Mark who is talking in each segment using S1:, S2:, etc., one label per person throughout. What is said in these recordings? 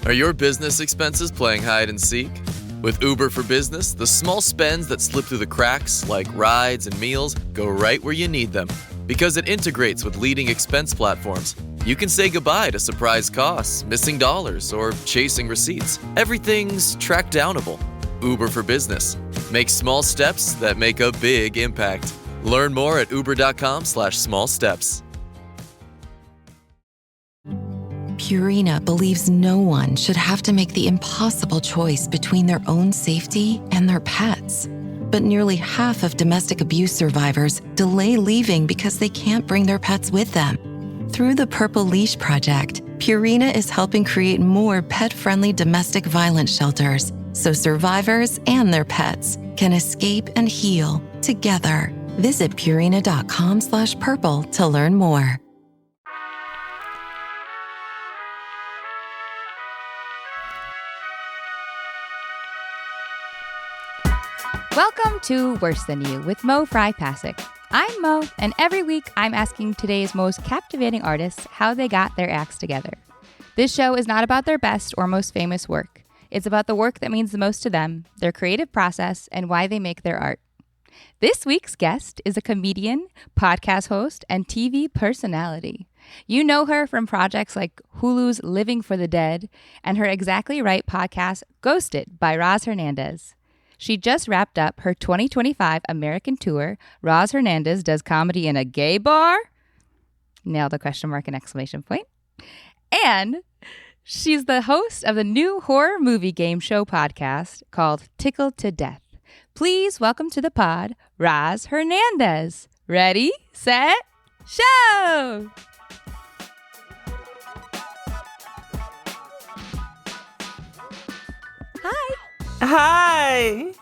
S1: Are your business expenses playing hide and seek? With Uber for Business, the small spends that slip through the cracks, like rides and meals, go right where you need them. Because it integrates with leading expense platforms, you can say goodbye to surprise costs, missing dollars, or chasing receipts. Everything's track downable. Uber for Business. Make small steps that make a big impact. Learn more at uber.com/small steps.
S2: Purina believes no one should have to make the impossible choice between their own safety and their pets. But nearly half of domestic abuse survivors delay leaving because they can't bring their pets with them. Through the Purple Leash Project, Purina is helping create more pet-friendly domestic violence shelters so survivors and their pets can escape and heal together. Visit purina.com/purple to learn more.
S3: Welcome to Worse Than You with Mo Fry-Pasek. I'm Mo, and every week I'm asking today's most captivating artists how they got their acts together. This show is not about their best or most famous work. It's about the work that means the most to them, their creative process, and why they make their art. This week's guest is a comedian, podcast host, and TV personality. You know her from projects like Hulu's Living for the Dead and her Exactly Right podcast, Ghosted by Roz Hernandez. She just wrapped up her 2025 American tour. Roz Hernandez does comedy in a gay bar. Nailed the question mark and exclamation point. And she's the host of the new horror movie game show podcast called Tickled to Death. Please welcome to the pod, Roz Hernandez. Ready, set, show! Hi.
S4: Hi.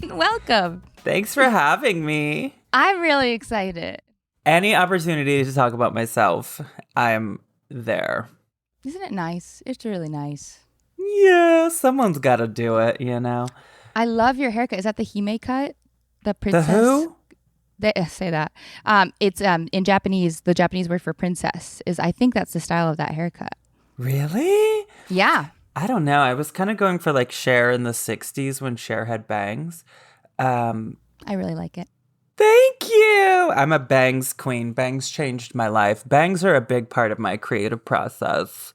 S3: Welcome.
S4: Thanks for having me.
S3: I'm really excited.
S4: Any opportunity to talk about myself, I'm there.
S3: Isn't it nice? It's really nice.
S4: Yeah, someone's got to do it, you know.
S3: I love your haircut. Is that the Hime cut? The princess?
S4: The who?
S3: Say that. It's in Japanese, the Japanese word for princess is, I think that's the style of that haircut.
S4: Really?
S3: Yeah.
S4: I don't know. I was kind of going for like Cher in the 60s when Cher had bangs.
S3: I really like it.
S4: Thank you. I'm a bangs queen. Bangs changed my life. Bangs are a big part of my creative process.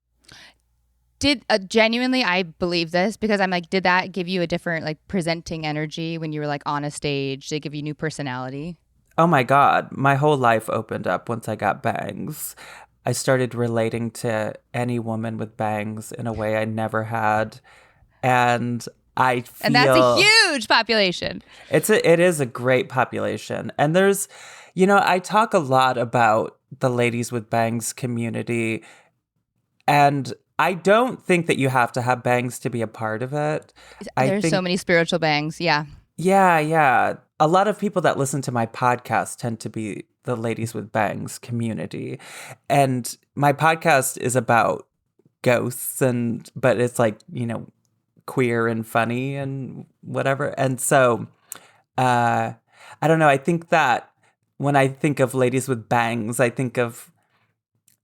S3: Did genuinely, I believe this because I'm like, did that give you a different like presenting energy when you were like on a stage? Did it give you new personality?
S4: Oh my God. My whole life opened up once I got bangs. I started relating to any woman with bangs in a way I never had. And I feel...
S3: And that's a huge population.
S4: It is a great population. And there's, you know, I talk a lot about the ladies with bangs community. And I don't think that you have to have bangs to be a part of it.
S3: There's so many spiritual bangs. Yeah.
S4: Yeah. A lot of people that listen to my podcast tend to be the ladies with bangs community. And my podcast is about ghosts but it's like, you know, queer and funny and whatever. And so, I don't know. I think that when I think of ladies with bangs, I think of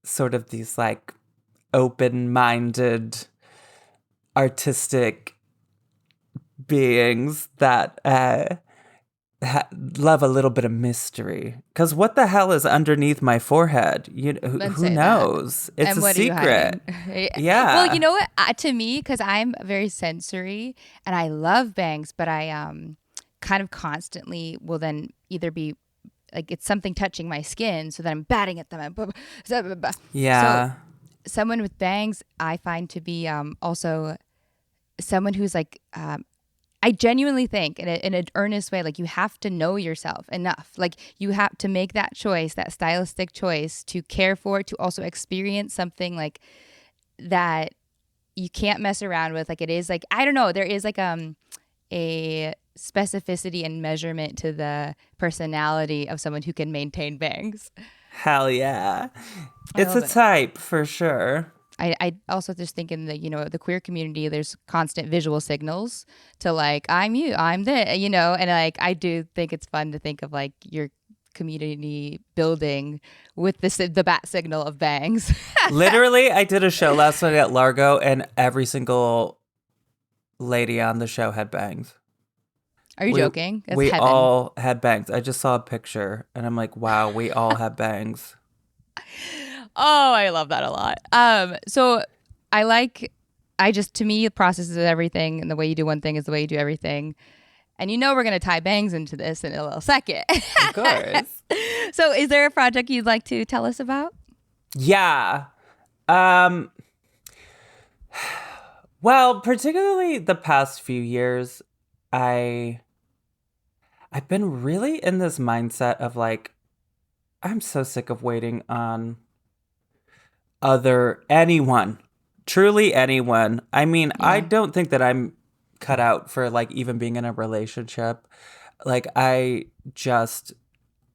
S4: sort of these like open-minded, artistic beings that, love a little bit of mystery. Because what the hell is underneath my forehead? Who knows? It's
S3: and
S4: a
S3: what
S4: secret. Yeah.
S3: Well, you know what? To me, because I'm very sensory and I love bangs, but I kind of constantly will then either be like it's something touching my skin, so then I'm batting at them.
S4: Yeah.
S3: So someone with bangs, I find to be also someone who's like. I genuinely think in an earnest way, like you have to know yourself enough. Like you have to make that choice, that stylistic choice to care for, to also experience something like that you can't mess around with. Like it is like, I don't know, there is like a specificity and measurement to the personality of someone who can maintain bangs.
S4: Hell yeah. It's a type for sure.
S3: I also just think in the, you know, the queer community, there's constant visual signals to like, I'm you, I'm this, you know, and like, I do think it's fun to think of like your community building with the bat signal of bangs.
S4: Literally, I did a show last night at Largo, and every single lady on the show had bangs.
S3: Are you joking? That's
S4: we
S3: heaven.
S4: all had bangs. I just saw a picture, and I'm like, wow, we all have bangs.
S3: Oh, I love that a lot. So to me, the process is everything, and the way you do one thing is the way you do everything. And we're going to tie bangs into this in a little second.
S4: Of course.
S3: So is there a project you'd like to tell us about?
S4: Yeah. Well, particularly the past few years, I've been really in this mindset of like, I'm so sick of waiting on anyone, truly anyone. I mean,
S3: Yeah.
S4: I don't think that I'm cut out for like even being in a relationship. Like I'm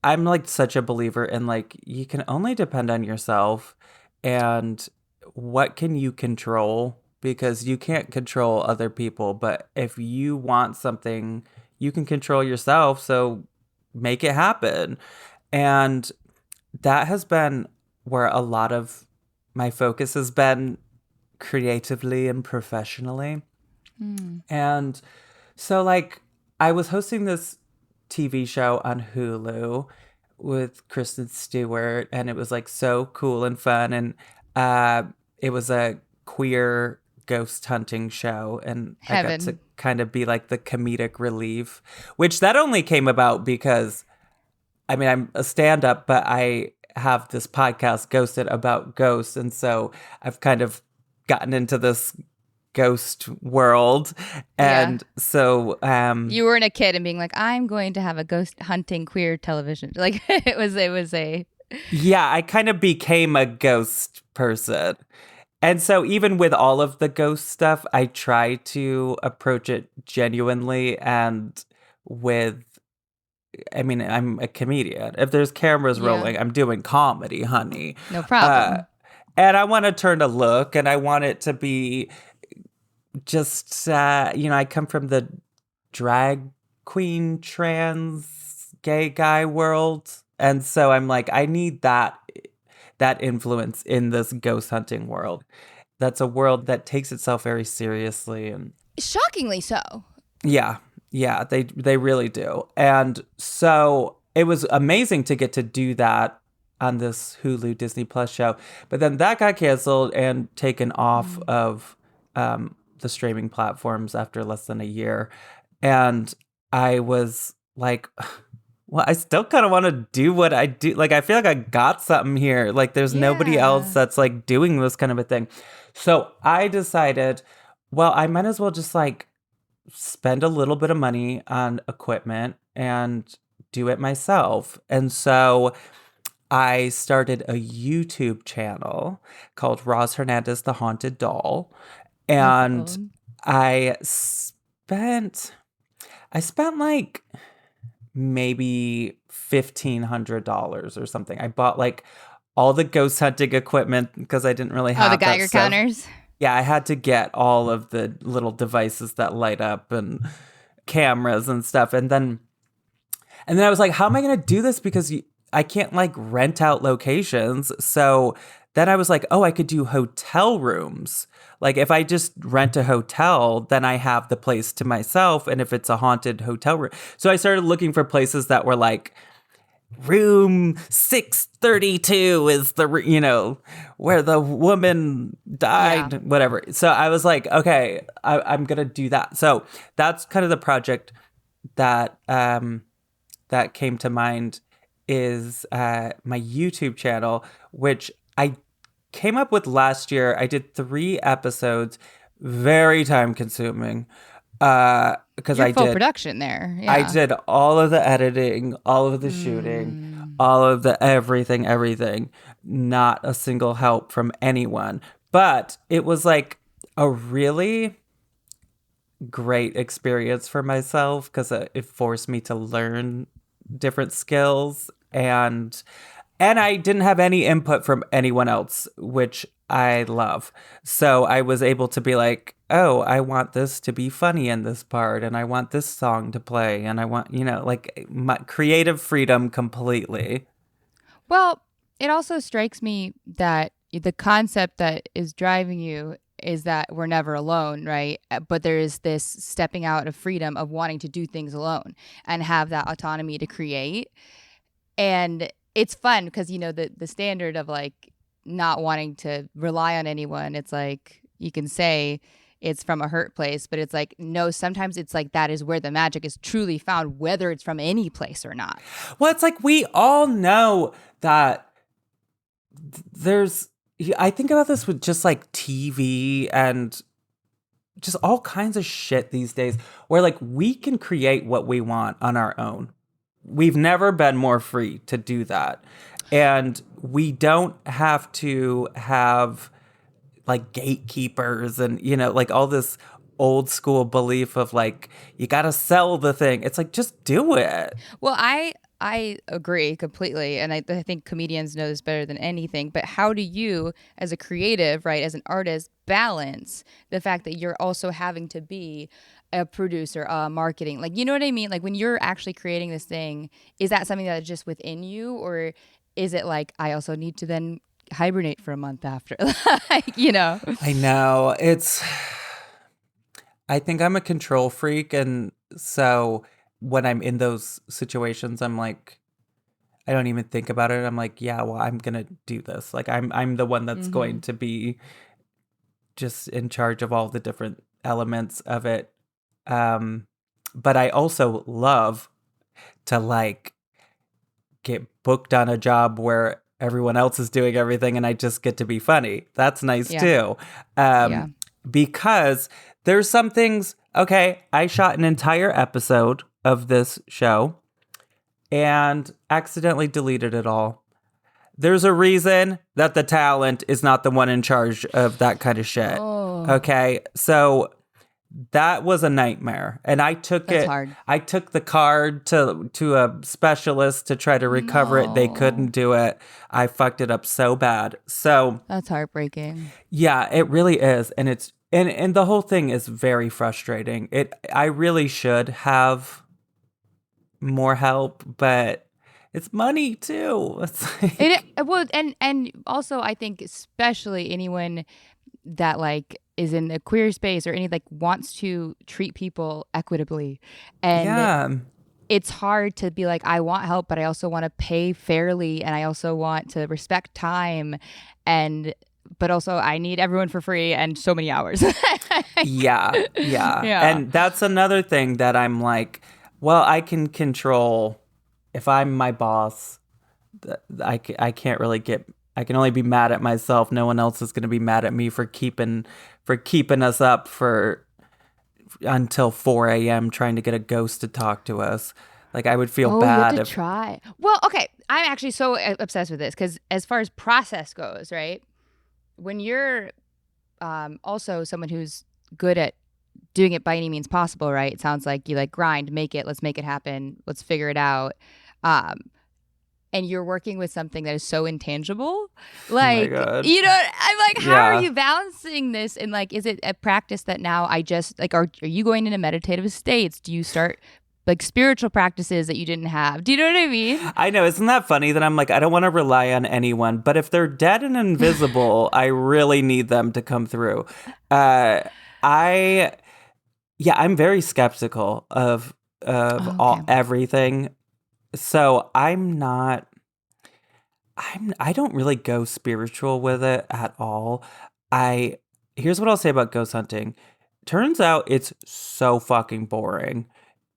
S4: like such a believer in like, you can only depend on yourself, and what can you control? Because you can't control other people, but if you want something, you can control yourself. So make it happen. And that has been where a lot of my focus has been creatively and professionally. And so like I was hosting this TV show on Hulu with Kristen Stewart, and it was like so cool and fun. And it was a queer ghost hunting show, and
S3: Heaven.
S4: I got to kind of be like the comedic relief, which that only came about because, I mean, I'm a stand-up, but I have this podcast, Ghosted, about ghosts, and so I've kind of gotten into this ghost world. And so
S3: you weren't a kid and being like, I'm going to have a ghost hunting queer television. Like it was a
S4: yeah, I kind of became a ghost person. And so even with all of the ghost stuff, I try to approach it genuinely and I'm a comedian. If there's cameras rolling, I'm doing comedy, honey.
S3: No problem.
S4: And I want to turn a look, and I want it to be just, I come from the drag queen, trans, gay guy world. And so I'm like, I need that influence in this ghost hunting world. That's a world that takes itself very seriously. And
S3: shockingly so.
S4: Yeah, they really do. And so it was amazing to get to do that on this Hulu Disney Plus show. But then that got canceled and taken off of the streaming platforms after less than a year. And I was like, well, I still kind of want to do what I do. Like, I feel like I got something here. Like, there's nobody else that's like doing this kind of a thing. So I decided, well, I might as well just like spend a little bit of money on equipment and do it myself. And so I started a YouTube channel called Roz Hernandez, the Haunted Doll. And I spent like maybe $1,500 or something. I bought like all the ghost hunting equipment because I didn't really have
S3: the Geiger counters.
S4: Yeah, I had to get all of the little devices that light up and cameras and stuff. And then I was like, how am I going to do this? Because I can't like rent out locations. So then I was like, oh, I could do hotel rooms. Like if I just rent a hotel, then I have the place to myself. And if it's a haunted hotel room. So I started looking for places that were like, room 632 is the, where the woman died, whatever. So I was like, okay, I'm going to do that. So that's kind of the project that came to mind is my YouTube channel, which I came up with last year. I did 3 episodes, very time consuming. Because I did
S3: production there. Yeah.
S4: I did all of the editing, all of the shooting, all of the everything. Not a single help from anyone. But it was like a really great experience for myself because it forced me to learn different skills, and I didn't have any input from anyone else, which I love. So I was able to be like, oh, I want this to be funny in this part, and I want this song to play, and I want, like my creative freedom completely.
S3: Well, it also strikes me that the concept that is driving you is that we're never alone, right? But there is this stepping out of freedom of wanting to do things alone and have that autonomy to create. And it's fun because, the standard of like not wanting to rely on anyone, it's like you can say it's from a hurt place, but it's like, no, sometimes it's like that is where the magic is truly found, whether it's from any place or not.
S4: Well, it's like we all know that I think about this with just like TV and just all kinds of shit these days where like we can create what we want on our own. We've never been more free to do that. And we don't have to have like gatekeepers and, like all this old school belief of like, you got to sell the thing. It's like, just do it.
S3: Well, I agree completely. And I think comedians know this better than anything. But how do you, as a creative, right, as an artist, balance the fact that you're also having to be a producer, marketing? Like, you know what I mean? Like when you're actually creating this thing, is that something that is just within you? Or is it like, I also need to then hibernate for a month after? Like,
S4: I know. I think I'm a control freak. And so when I'm in those situations, I'm like, I don't even think about it. I'm like, yeah, well, I'm going to do this. Like I'm the one that's going to be just in charge of all the different elements of it. But I also love to like get booked on a job where everyone else is doing everything and I just get to be funny. That's nice too. Because there's some things, okay, I shot an entire episode of this show and accidentally deleted it all. There's a reason that the talent is not the one in charge of that kind of shit.
S3: Oh.
S4: Okay, so that was a nightmare, and I took
S3: That's
S4: it.
S3: hard.
S4: I took the card to a specialist to try to recover it. They couldn't do it. I fucked it up so bad. So
S3: That's heartbreaking.
S4: yeah, it really is, and it's and the whole thing is very frustrating. I really should have more help, but it's money too. It's like,
S3: Well, and also I think especially anyone that like is in the queer space or any like wants to treat people equitably, and it's hard to be like, I want help, but I also want to pay fairly, and I also want to respect time, but also I need everyone for free and so many hours.
S4: yeah. And that's another thing that I'm like, well, I can control. If I'm my boss, I can't really I can only be mad at myself. No one else is going to be mad at me for keeping us up until 4 a.m. trying to get a ghost to talk to us. Like I would feel bad.
S3: You have to try. Well, okay. I'm actually so obsessed with this because as far as process goes, right? When you're also someone who's good at doing it by any means possible, right? It sounds like you like grind, make it, let's make it happen, let's figure it out. And you're working with something that is so intangible. Like, I'm like, how are you balancing this? And like, is it a practice that now I just like, are you going into meditative states? Do you start like spiritual practices that you didn't have? Do you know what I mean?
S4: I know. Isn't that funny that I'm like, I don't want to rely on anyone, but if they're dead and invisible, I really need them to come through. I'm very skeptical of everything. So I don't really go spiritual with it at all. Here's what I'll say about ghost hunting. Turns out it's so fucking boring,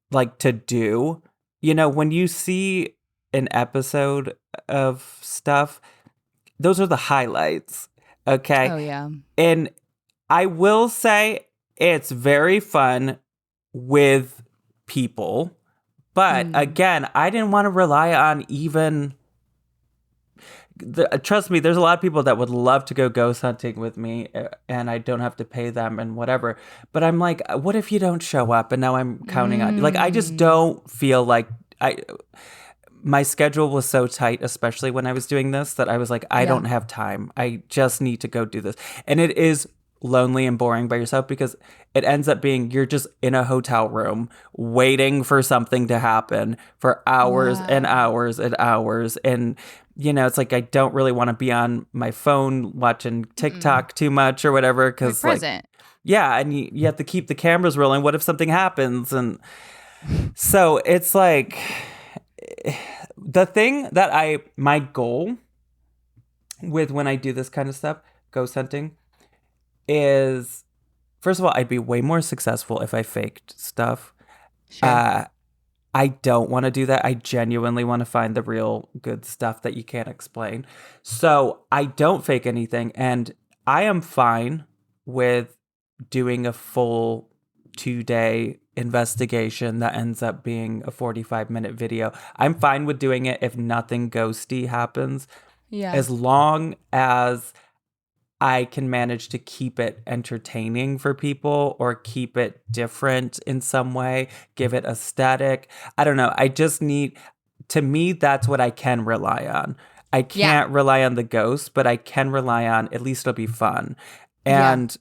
S4: like to do. When you see an episode of stuff, those are the highlights. Okay.
S3: Oh yeah.
S4: And I will say it's very fun with people. But again, I didn't want to rely on even... trust me, there's a lot of people that would love to go ghost hunting with me, and I don't have to pay them and whatever. But I'm like, what if you don't show up? And now I'm counting on you. Like, I just don't feel like... My schedule was so tight, especially when I was doing this, that I was like, I don't have time. I just need to go do this. And it is lonely and boring by yourself, because it ends up being you're just in a hotel room waiting for something to happen for hours and hours and hours. And, it's like I don't really want to be on my phone watching TikTok too much or whatever, because
S3: present.
S4: Yeah, and you have to keep the cameras rolling. What if something happens? And so it's like the thing that my goal with when I do this kind of stuff, ghost hunting, is, first of all, I'd be way more successful if I faked stuff.
S3: Sure.
S4: I don't want to do that. I genuinely want to find the real good stuff that you can't explain. So I don't fake anything. And I am fine with doing a full 2-day investigation that ends up being a 45-minute video. I'm fine with doing it if nothing ghosty happens.
S3: Yeah.
S4: As long as I can manage to keep it entertaining for people or keep it different in some way, give it aesthetic. I don't know. I just need, to me, that's what I can rely on. I can't rely on the ghost, but I can rely on, at least it'll be fun. And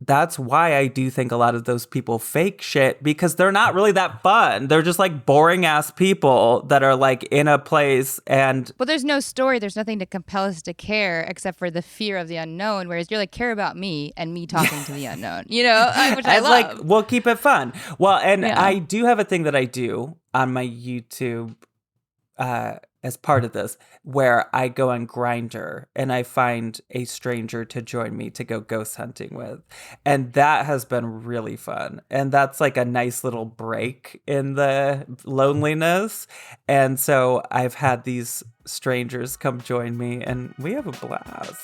S4: that's why I do think a lot of those people fake shit, because they're not really that fun. They're just like boring ass people that are like in a place and...
S3: Well, there's no story. There's nothing to compel us to care except for the fear of the unknown. Whereas you're like, care about me and me talking to the unknown, which I love.
S4: Like, we'll keep it fun. Well, and I do have a thing that I do on my YouTube as part of this, where I go on Grindr and I find a stranger to join me to go ghost hunting with. And that has been really fun. And that's like a nice little break in the loneliness. And so I've had these strangers come join me and we have a blast.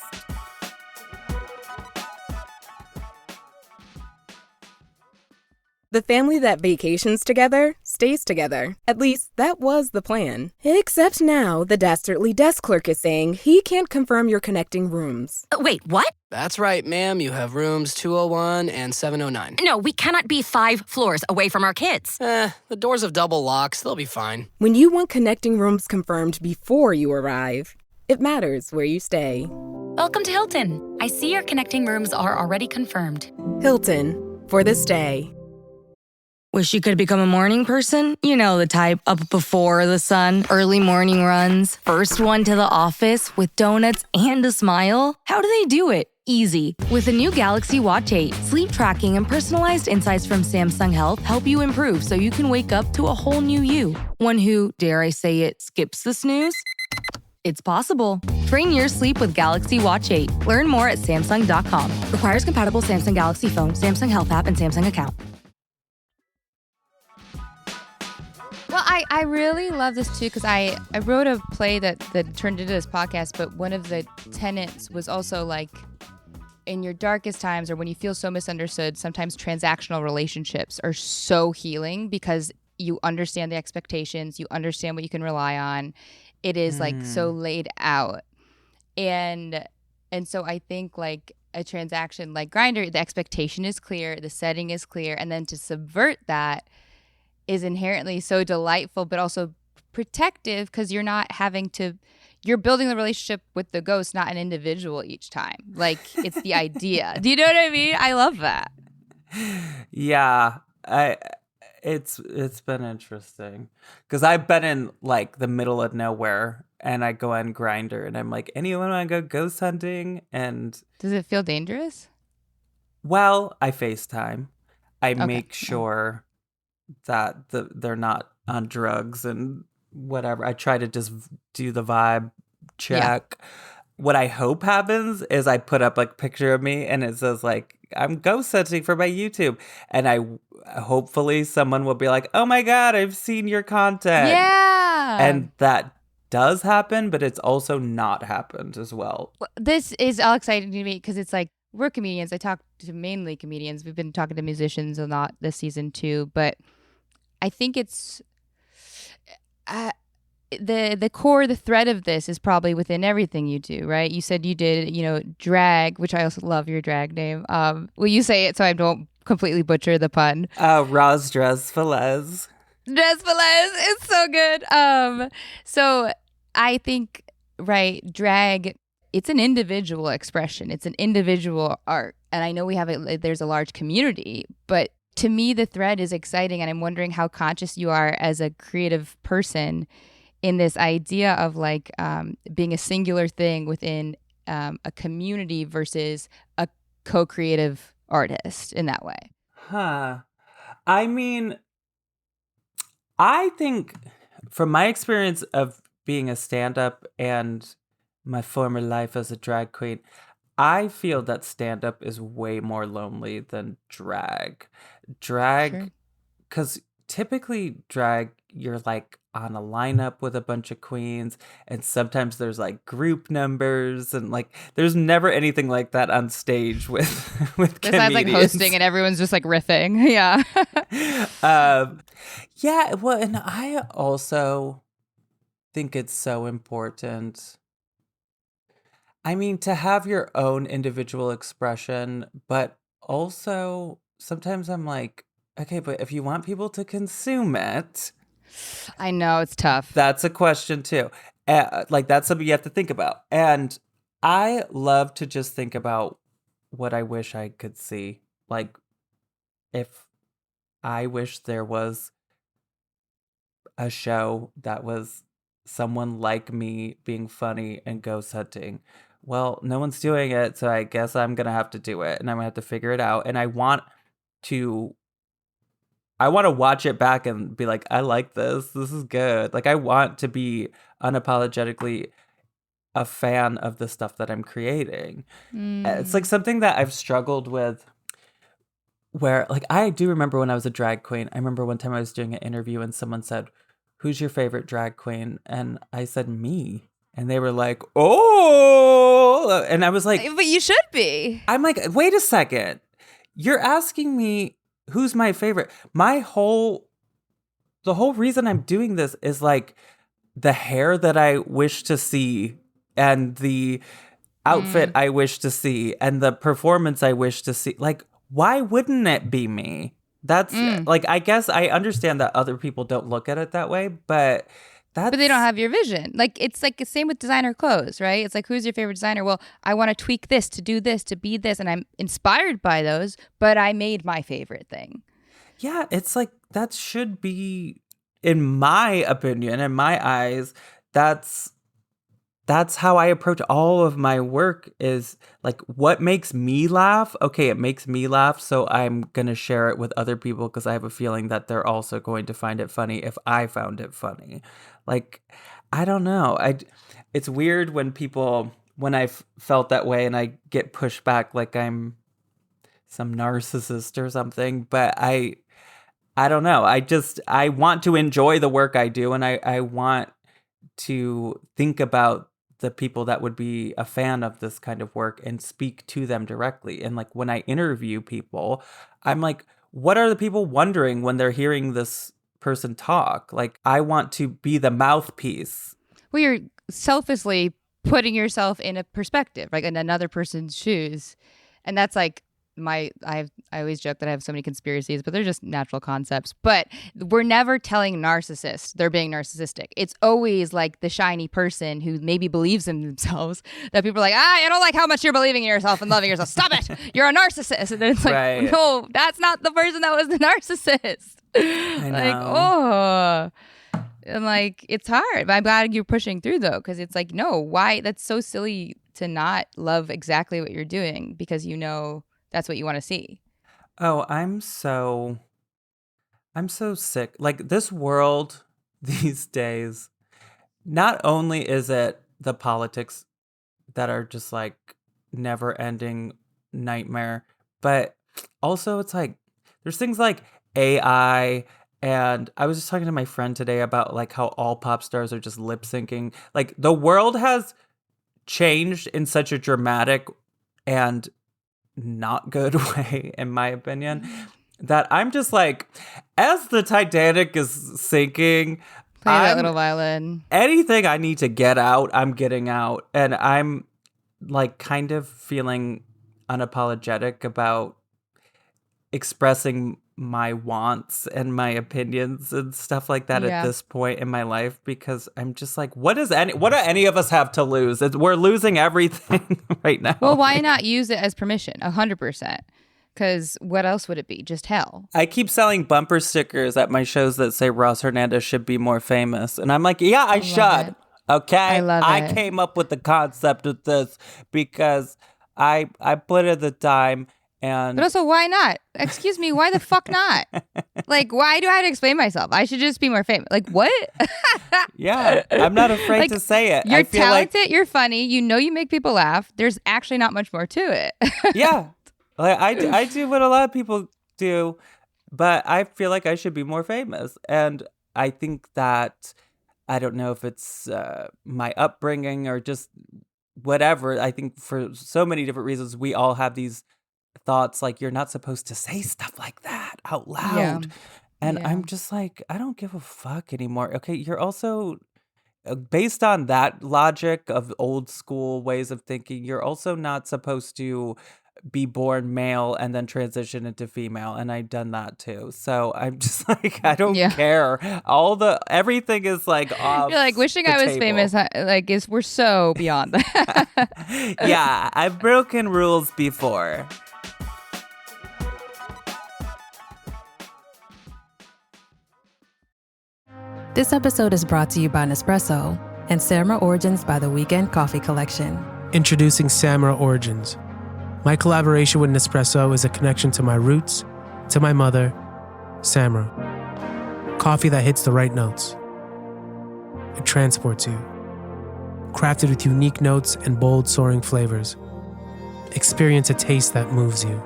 S5: The family that vacations together stays together. At least, that was the plan. Except now, the dastardly desk clerk is saying he can't confirm your connecting rooms.
S6: Wait, what?
S7: That's right, ma'am. You have rooms 201 and 709.
S6: No, we cannot be 5 floors away from our kids.
S7: The doors have double locks. They'll be fine.
S5: When you want connecting rooms confirmed before you arrive, it matters where you stay.
S6: Welcome to Hilton. I see your connecting rooms are already confirmed.
S5: Hilton, for the stay.
S8: Wish you could become a morning person? You know the type, up before the sun, early morning runs, first one to the office with donuts and a smile. How do they do it? Easy. With the new Galaxy Watch 8, sleep tracking and personalized insights from Samsung Health help you improve so you can wake up to a whole new you. One who, dare I say it, skips the snooze? It's possible. Train your sleep with Galaxy Watch 8. Learn more at Samsung.com. Requires compatible Samsung Galaxy phone, Samsung Health app, and Samsung account.
S3: Well, I really love this too, because I wrote a play that turned into this podcast, but one of the tenets was also like, in your darkest times or when you feel so misunderstood, sometimes transactional relationships are so healing because you understand the expectations, you understand what you can rely on. It is like so laid out. And so I think like a transaction like Grindr, the expectation is clear, the setting is clear, and then to subvert that is inherently so delightful, but also protective because you're not having to, you're building the relationship with the ghost, not an individual each time. Like it's the idea. Do you know what I mean? I love that.
S4: Yeah, it's been interesting because I've been in like the middle of nowhere and I go on Grindr and I'm like, anyone want to go ghost hunting? And
S3: does it feel dangerous?
S4: Well, I FaceTime. I make sure that they're not on drugs and whatever. I try to just do the vibe check. Yeah. What I hope happens is I put up like a picture of me and it says like, I'm ghost hunting for my YouTube. And hopefully someone will be like, oh my God, I've seen your content.
S3: Yeah.
S4: And that does happen, but it's also not happened as well.
S3: This is all exciting to me because it's like, we're comedians. I talk to mainly comedians. We've been talking to musicians a lot this season too, but I think it's the core, the thread of this is probably within everything you do, right? You said you did, drag, which I also love your drag name. Will you say it so I don't completely butcher the pun?
S4: Roz Hernandez.
S3: It's so good. So I think, right, drag it's an individual expression. It's an individual art. And I know there's a large community, but to me, the thread is exciting. And I'm wondering how conscious you are as a creative person in this idea of like being a singular thing within a community versus a co-creative artist in that way.
S4: I mean, I think from my experience of being a stand-up and my former life as a drag queen, I feel that stand-up is way more lonely than drag. Drag, because typically drag, you're like on a lineup with a bunch of queens, and sometimes there's like group numbers, and like there's never anything like that on stage with
S3: Besides
S4: comedians.
S3: like hosting and everyone's just like riffing. Yeah.
S4: Yeah, well, and I also think it's so important. I mean, to have your own individual expression, but also sometimes I'm like, okay, but if you want people to consume it,
S3: I know it's tough.
S4: that's a question too. Like that's something you have to think about. And I love to just think about what I wish I could see. Like if I wish there was a show that was someone like me being funny and ghost hunting. Well, no one's doing it, so I guess I'm gonna have to do it, and I'm gonna have to figure it out. And I want to watch it back and be like, I like this. This is good. Like I want to be unapologetically a fan of the stuff that I'm creating. It's like something that I've struggled with. Where, like, I do remember when I was a drag queen, I remember one time I was doing an interview and someone said, "Who's your favorite drag queen?" And I said, "Me." And they were like, "Oh!" And I was like,
S3: But you should be.
S4: I'm like, wait a second. You're asking me who's my favorite. The whole reason I'm doing this is like the hair that I wish to see and the outfit I wish to see and the performance I wish to see. Like, why wouldn't it be me? That's like, I guess I understand that other people don't look at it that way, but
S3: But they don't have your vision. Like, it's like the same with designer clothes, right? It's like, who's your favorite designer? Well, I want to tweak this, to do this, to be this. And I'm inspired by those, but I made my favorite thing.
S4: Yeah, it's like, that should be, in my opinion, in my eyes, that's how I approach all of my work is like, what makes me laugh? Okay, it makes me laugh, so I'm going to share it with other people because I have a feeling that they're also going to find it funny if I found it funny. Like, I don't know. It's weird when I've felt that way and I get pushed back like I'm some narcissist or something, but I don't know. I want to enjoy the work I do, and I want to think about the people that would be a fan of this kind of work and speak to them directly. And like when I interview people, I'm like, what are the people wondering when they're hearing this person talk? Like, I want to be the mouthpiece.
S3: Well, you're selfishly putting yourself in a perspective, like in another person's shoes. And that's like I always joke that I have so many conspiracies, but they're just natural concepts. But we're never telling narcissists they're being narcissistic. It's always like the shiny person who maybe believes in themselves that people are like, I don't like how much you're believing in yourself and loving yourself. Stop it. You're a narcissist. And then it's like,
S4: Right.
S3: No, that's not the person that was the narcissist.
S4: I know.
S3: Like, oh. And like, it's hard. But I'm glad you're pushing through though, because it's like, no, why? That's so silly to not love exactly what you're doing because you know that's what you want to see.
S4: Oh, I'm so sick. Like, this world these days, not only is it the politics that are just like never ending nightmare, but also it's like there's things like AI. And I was just talking to my friend today about like how all pop stars are just lip syncing. Like, the world has changed in such a dramatic and not good way, in my opinion, that I'm just like, as the Titanic is sinking,
S3: Play that little violin.
S4: Anything I need to get out, I'm getting out. And I'm like kind of feeling unapologetic about expressing my wants and my opinions and stuff like that at this point in my life, because I'm just like, what do any of us have to lose? We're losing everything right now.
S3: Well, why not use it as permission? 100%. Because what else would it be? Just hell.
S4: I keep selling bumper stickers at my shows that say Roz Hernandez should be more famous. And I'm like, yeah, I should. Okay?
S3: I love it.
S4: I came up with the concept of this because I put in the time. But
S3: also, why not? Excuse me, why the fuck not? Like, why do I have to explain myself? I should just be more famous. Like, what?
S4: Yeah, I'm not afraid to say it.
S3: You're talented, you're funny, you make people laugh. There's actually not much more to it.
S4: Yeah, like I do what a lot of people do, but I feel like I should be more famous. And I think that, I don't know if it's my upbringing or just whatever. I think for so many different reasons, we all have these thoughts like, you're not supposed to say stuff like that out loud. And I'm just like, I don't give a fuck anymore. Okay, you're also, based on that logic of old school ways of thinking, you're also not supposed to be born male and then transition into female. And I've done that too. So I'm just like, I don't care. Everything is like off.
S3: You're like, wishing I was famous, like, we're so beyond that.
S4: Yeah, I've broken rules before.
S5: This episode is brought to you by Nespresso and Samara Origins by the Weekend Coffee Collection.
S9: Introducing Samara Origins. My collaboration with Nespresso is a connection to my roots, to my mother, Samara. Coffee that hits the right notes. It transports you. Crafted with unique notes and bold, soaring flavors. Experience a taste that moves you.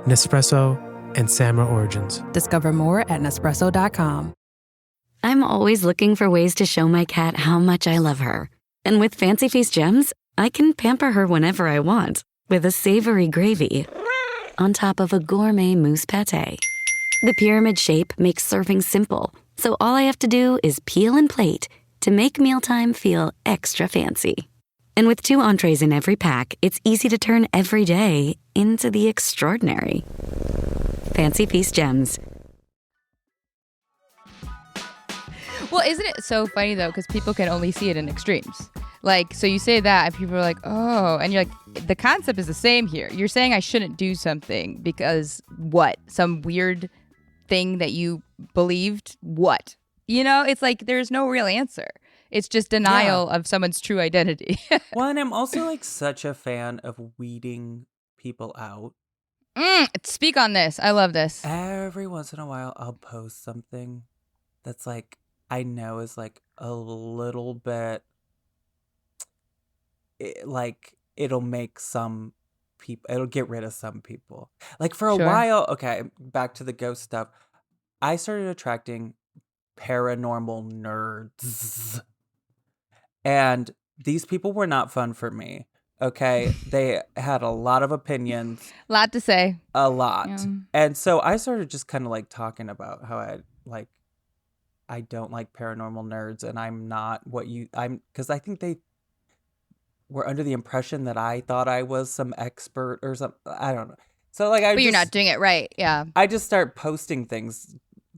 S9: Nespresso and Samara Origins.
S5: Discover more at Nespresso.com.
S10: I'm always looking for ways to show my cat how much I love her. And with Fancy Feast Gems, I can pamper her whenever I want with a savory gravy on top of a gourmet mousse pâté. The pyramid shape makes serving simple, so all I have to do is peel and plate to make mealtime feel extra fancy. And with 2 entrees in every pack, it's easy to turn every day into the extraordinary. Fancy Feast Gems.
S3: Well, isn't it so funny, though, because people can only see it in extremes. Like, so you say that, and people are like, oh, and you're like, the concept is the same here. You're saying I shouldn't do something because what? Some weird thing that you believed? What? You know, it's like there's no real answer. It's just denial of someone's true identity.
S4: Well, and I'm also like such a fan of weeding people out.
S3: Speak on this. I love this.
S4: Every once in a while, I'll post something that's like, I know is like a little bit, like it'll make some people, it'll get rid of some people. Like for a while, okay, back to the ghost stuff. I started attracting paranormal nerds. And these people were not fun for me. Okay. They had a lot of opinions.
S3: A lot to say.
S4: A lot.
S3: Yeah.
S4: And so I started just kind of like talking about how I don't like paranormal nerds, and I'm not because I think they were under the impression that I thought I was some expert or something. I don't know. So like,
S3: but you're not doing it right. Yeah.
S4: I just start posting things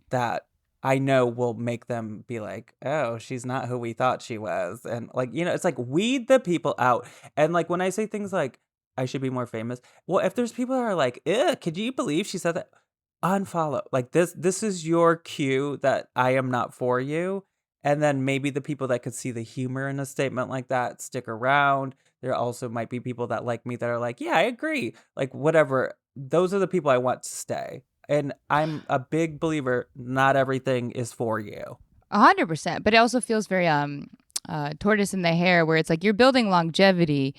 S4: that I know will make them be like, oh, she's not who we thought she was. And like, you know, it's like weed the people out. And like, when I say things like, I should be more famous. Well, if there's people that are like, could you believe she said that? Unfollow. Like this is your cue that I am not for you. And then maybe the people that could see the humor in a statement like that stick around. There also might be people that like me that are like, yeah, I agree. Like whatever. Those are the people I want to stay. And I'm a big believer, not everything is for you.
S3: 100%. But it also feels very tortoise in the hare, where it's like you're building longevity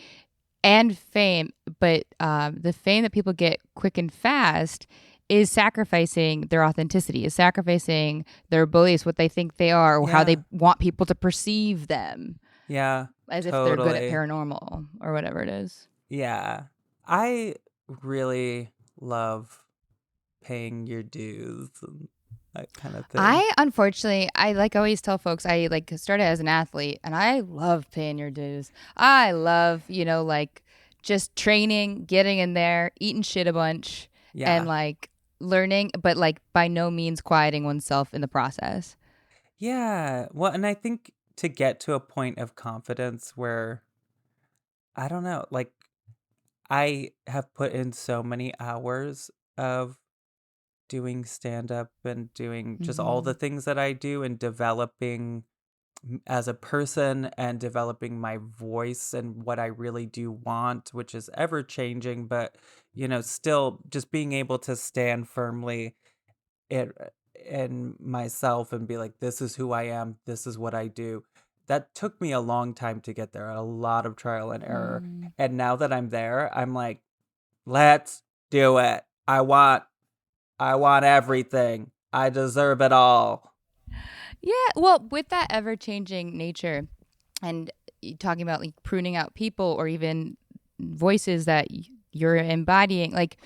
S3: and fame, but the fame that people get quick and fast is sacrificing their authenticity, is sacrificing their beliefs, what they think they are, or how they want people to perceive them.
S4: Yeah.
S3: As if they're good at paranormal or whatever it is.
S4: Yeah. I really love paying your dues and that kind of thing.
S3: I always tell folks, I like started as an athlete, and I love paying your dues. I love, like just training, getting in there, eating shit a bunch, and like learning, but like by no means quieting oneself in the process.
S4: Yeah. Well, and I think to get to a point of confidence where, I don't know, like I have put in so many hours of doing stand up and doing just all the things that I do and developing as a person and developing my voice and what I really do want, which is ever changing, but still just being able to stand firmly in, in myself and be like, this is who I am, this is what I do. That took me a long time to get there, a lot of trial and error. And now that I'm there, I'm like, let's do it. I want everything. I deserve it all.
S3: Yeah, well, with that ever-changing nature and talking about like pruning out people or even voices that you're embodying, like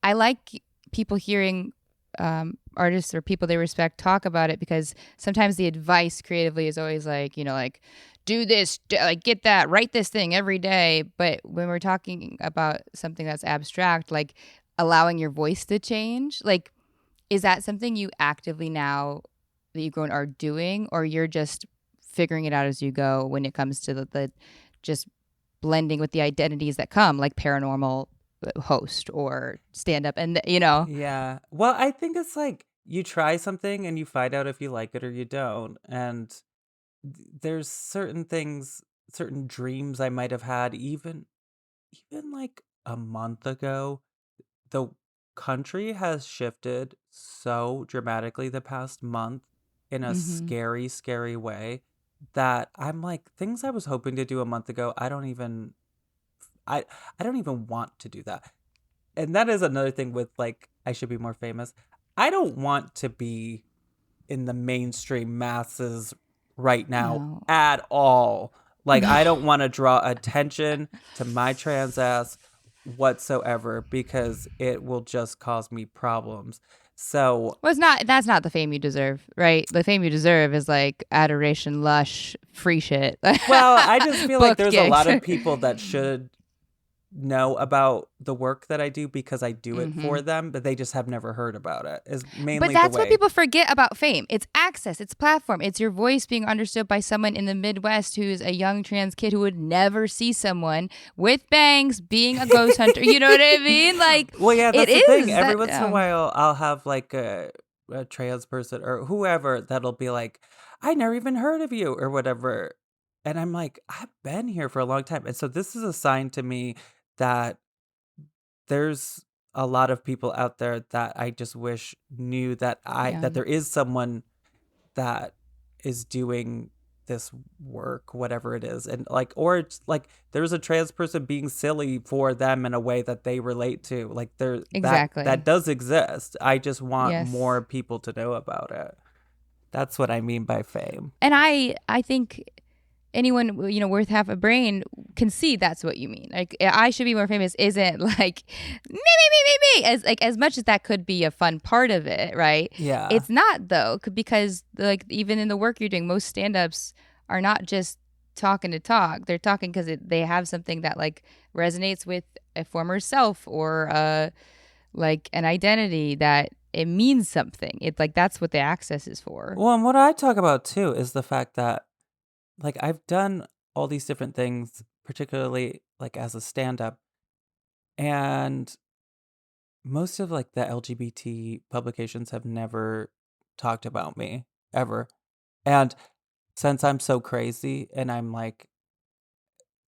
S3: I like people hearing artists or people they respect talk about it, because sometimes the advice creatively is always like, like do this, like get that, write this thing every day. But when we're talking about something that's abstract, like allowing your voice to change, like is that something you actively now that you've grown are doing, or you're just figuring it out as you go when it comes to the just blending with the identities that come, like paranormal host or stand up and
S4: Yeah. Well, I think it's like you try something and you find out if you like it or you don't. And there's certain things, certain dreams I might have had even like a month ago. The country has shifted so dramatically the past month in a scary, scary way that I'm like, things I was hoping to do a month ago, I don't even want to do that. And that is another thing with like, I should be more famous. I don't want to be in the mainstream masses right now at all. Like, I don't want to draw attention to my trans ass whatsoever, because it will just cause me problems. So,
S3: well, that's not the fame you deserve, right? The fame you deserve is like adoration, lush, free shit.
S4: well, I just feel like there's a lot
S3: gigs.
S4: of people that should know about the work that I do because I do it for them, but they just have never heard about it. Is mainly
S3: But that's
S4: the way.
S3: what people forget about fame. It's access, it's platform, it's your voice being understood by someone in the Midwest who's a young trans kid who would never see someone with bangs being a ghost hunter. You know what I mean? Like,
S4: well, yeah, that's
S3: it
S4: the
S3: is
S4: thing. Every
S3: that-
S4: once in a while, I'll have like a trans person or whoever that'll be like, I never even heard of you or whatever. And I'm like, I've been here for a long time. And so this is a sign to me that there's a lot of people out there that I just wish knew that that there is someone that is doing this work, whatever it is. And like, or it's like there's a trans person being silly for them in a way that they relate to. Like
S3: Exactly.
S4: that does exist. I just want
S3: Yes.
S4: more people to know about it. That's what I mean by fame.
S3: And I think anyone worth half a brain can see that's what you mean. Like, I should be more famous isn't like me, as much as that could be a fun part of it, right?
S4: Yeah.
S3: It's not though, because like even in the work you're doing, most stand-ups are not just talking to talk. They're talking because they have something that like resonates with a former self or like an identity that it means something. It's like that's what the access is for.
S4: Well, and what I talk about too is the fact that like I've done all these different things, particularly like as a stand-up, and most of like the LGBT publications have never talked about me ever. And since I'm so crazy and I'm like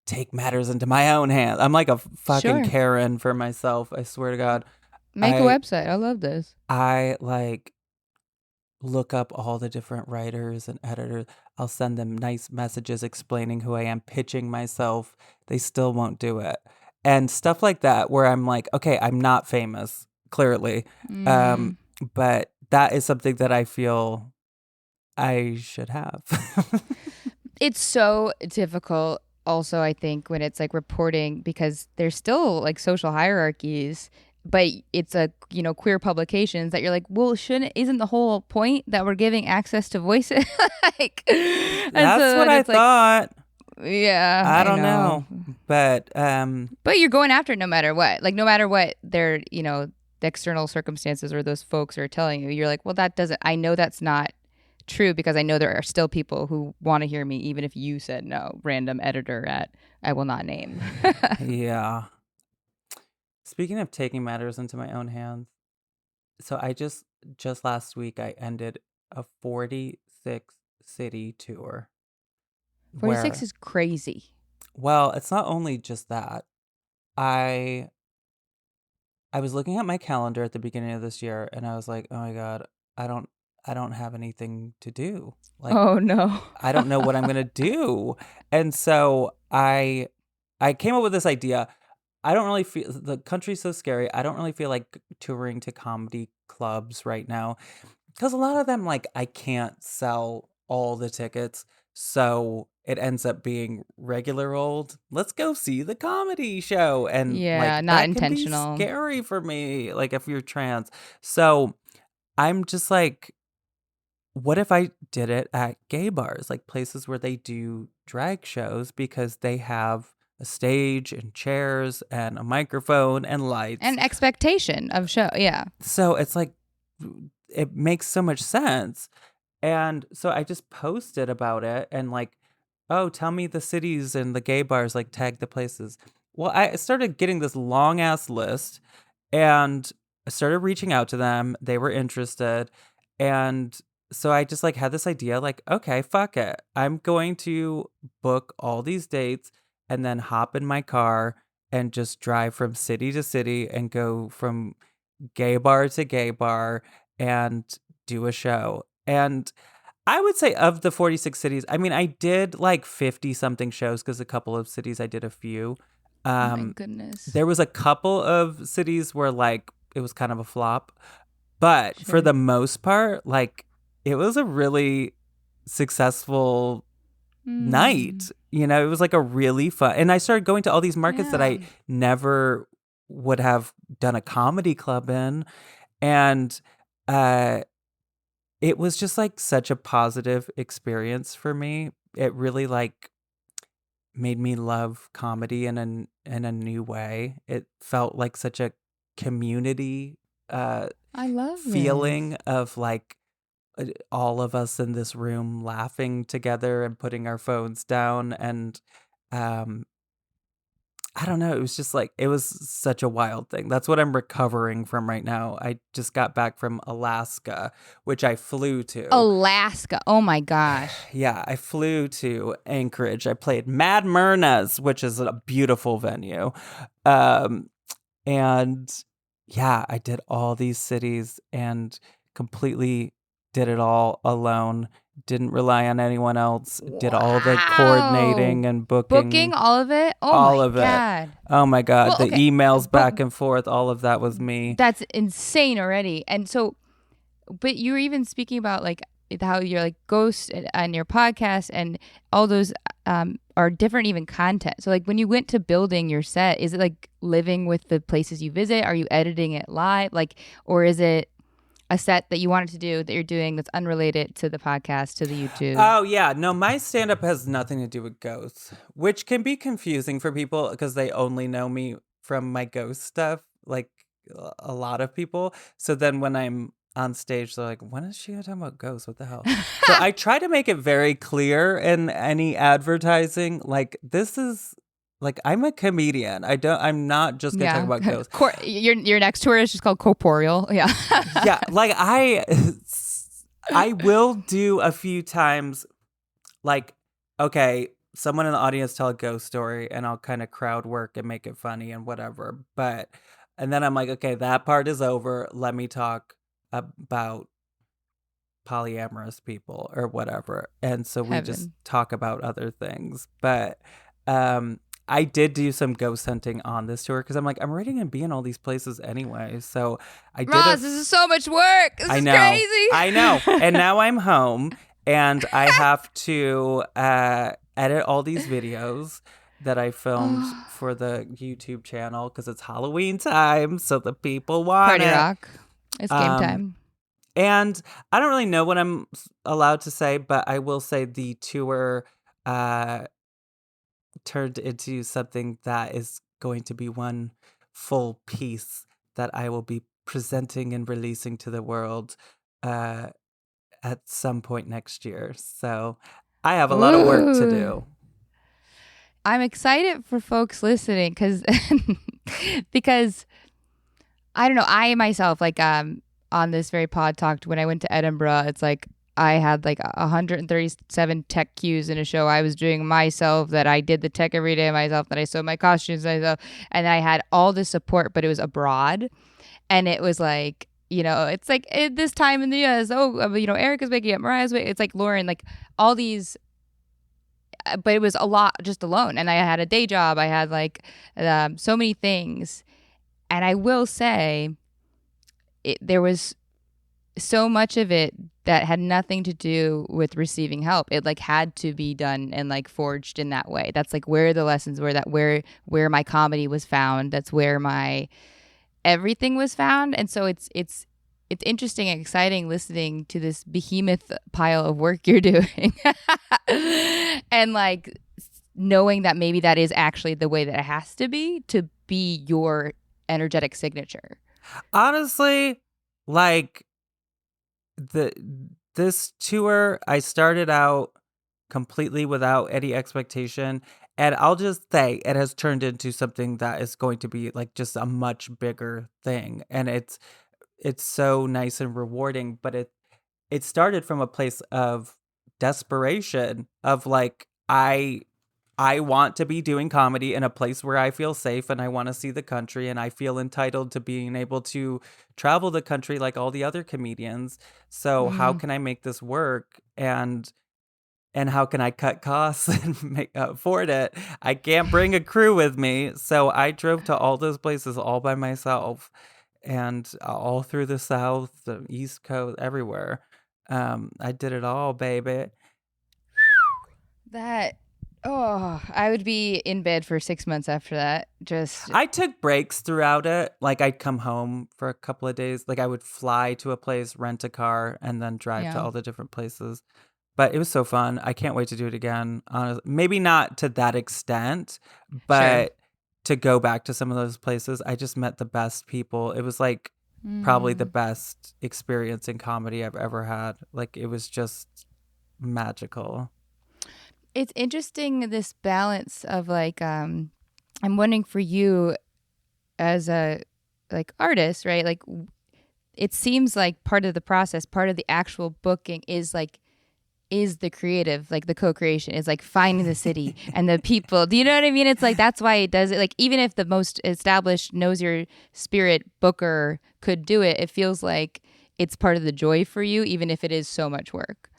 S4: take matters into my own hands, I'm like a fucking
S3: Sure.
S4: Karen for myself, I swear to God.
S3: Make a website. I love this.
S4: I like look up all the different writers and editors. I'll send them nice messages explaining who I am, pitching myself. They still won't do it. And stuff like that where I'm like, okay, I'm not famous, clearly. But that is something that I feel I should have.
S3: It's so difficult also, I think, when it's like reporting, because there's still like social hierarchies, but it's a queer publications that you're like, well, isn't the whole point that we're giving access to voices? Like,
S4: That's what I thought.
S3: Yeah,
S4: I don't know. But
S3: you're going after it no matter what. Like, no matter what their the external circumstances or those folks are telling you. You're like, well, I know that's not true because I know there are still people who want to hear me, even if you said no, random editor at I will not name.
S4: Yeah. Speaking of taking matters into my own hands, so I just last week I ended a 46 city tour
S3: 46
S4: where,
S3: is crazy.
S4: well, it's not only just that. I I was looking at my calendar at the beginning of this year and I was like, "Oh my God, I don't I don't have anything to do. Like
S3: Oh, no.
S4: I don't know what I'm going to do." And so I came up with this idea. I don't really feel the country's so scary. I don't really feel like touring to comedy clubs right now because a lot of them, like, I can't sell all the tickets. So it ends up being regular old, let's go see the comedy show. And
S3: Yeah,
S4: like
S3: not
S4: that can be
S3: intentional.
S4: scary for me, like if you're trans. So I'm just like, what if I did it at gay bars, like places where they do drag shows because they have a stage and chairs and a microphone and lights.
S3: And expectation of show. Yeah.
S4: So it's like, it makes so much sense. And so I just posted about it and like, oh, tell me the cities and the gay bars, like tag the places. Well, I started getting this long ass list and I started reaching out to them. They were interested. And so I just like had this idea like, okay, fuck it. I'm going to book all these dates and then hop in my car and just drive from city to city and go from gay bar to gay bar and do a show. And I would say of the 46 cities, I mean, I did like 50 something shows because a couple of cities I did a few.
S3: Oh my goodness.
S4: There was a couple of cities where like it was kind of a flop, but for the most part, like it was a really successful night. You know, it was like a really fun. And I started going to all these markets that I never would have done a comedy club in. And it was just like such a positive experience for me. It really like made me love comedy in a new way. It felt like such a community
S3: I love
S4: feeling of like all of us in this room laughing together and putting our phones down. And I don't know, it was just like, it was such a wild thing. That's what I'm recovering from right now. I just got back from Alaska, which I flew to.
S3: Alaska. Oh my gosh.
S4: Yeah, I flew to Anchorage. I played Mad Myrna's, which is a beautiful venue. And yeah, I did all these cities and completely did it all alone. Didn't rely on anyone else. Did all the coordinating and booking.
S3: Booking all of it? Oh
S4: all
S3: my
S4: of
S3: God.
S4: it. Oh my God.
S3: Well,
S4: the
S3: okay,
S4: emails
S3: but-
S4: back and forth, all of that was me.
S3: That's insane already. And so, but you were even speaking about like how you're like Ghost on your podcast and all those are different even content. So like when you went to building your set, is it like living with the places you visit? Are you editing it live? Like, or is it a set that you wanted to do that you're doing that's unrelated to the podcast, to the YouTube?
S4: Oh, yeah. No, my stand-up has nothing to do with ghosts, which can be confusing for people because they only know me from my ghost stuff, like a lot of people. So then when I'm on stage, they're like, when is she talking about ghosts? What the hell? So I try to make it very clear in any advertising. Like, this is... Like, I'm a comedian. I'm not just gonna talk about ghosts.
S3: Your next tour is just called Corporeal. Yeah.
S4: Yeah, like I will do a few times, like, okay, someone in the audience tell a ghost story and I'll kind of crowd work and make it funny and whatever. And then I'm like, okay, that part is over. Let me talk about polyamorous people or whatever. And so we just talk about other things. But I did do some ghost hunting on this tour because I'm like, I'm already going to be in all these places anyway. So I did
S3: Roz, this is so much work. This is crazy.
S4: I know. And now I'm home and I have to edit all these videos that I filmed for the YouTube channel because it's Halloween time. So the people want
S3: Party
S4: it.
S3: rock. It's game time.
S4: And I don't really know what I'm allowed to say, but I will say the tour turned into something that is going to be one full piece that I will be presenting and releasing to the world at some point next year. So I have a lot of work to do.
S3: I'm excited for folks listening because I don't know, I myself, like on this very pod talked when I went to Edinburgh, it's like I had like 137 tech cues in a show I was doing myself, that I did the tech every day myself, that I sewed my costumes myself, and I had all the support, but it was abroad. And it was like, it's like this time in the US, Erica's making it, Mariah's making it. It's like Lauren, like all these, but it was a lot just alone. And I had a day job. I had like so many things. And I will say there was so much of it that had nothing to do with receiving help. It like had to be done and like forged in that way. That's like where the lessons were, that where my comedy was found. That's where my everything was found. And so it's interesting and exciting listening to this behemoth pile of work you're doing and like knowing that maybe that is actually the way that it has to be your energetic signature.
S4: Honestly, like this tour, I started out completely without any expectation. And I'll just say it has turned into something that is going to be like just a much bigger thing. And it's so nice and rewarding, but it started from a place of desperation of like, I want to be doing comedy in a place where I feel safe, and I want to see the country, and I feel entitled to being able to travel the country like all the other comedians. So how can I make this work? And how can I cut costs and afford it? I can't bring a crew with me. So I drove to all those places all by myself, and all through the South, the East Coast, everywhere. I did it all, baby.
S3: I would be in bed for 6 months after that.
S4: I took breaks throughout it. Like I'd come home for a couple of days. Like I would fly to a place, rent a car, and then drive to all the different places. But it was so fun. I can't wait to do it again. Honestly, maybe not to that extent, but to go back to some of those places. I just met the best people. It was like probably the best experience in comedy I've ever had. Like it was just magical.
S3: It's interesting, this balance of like, I'm wondering for you as a like artist, right? Like it seems like part of the process, part of the actual booking is the creative, like the co-creation is like finding the city and the people. Do you know what I mean? It's like, that's why it does it. Like, even if the most established knows your spirit booker could do it, it feels like it's part of the joy for you, even if it is so much work.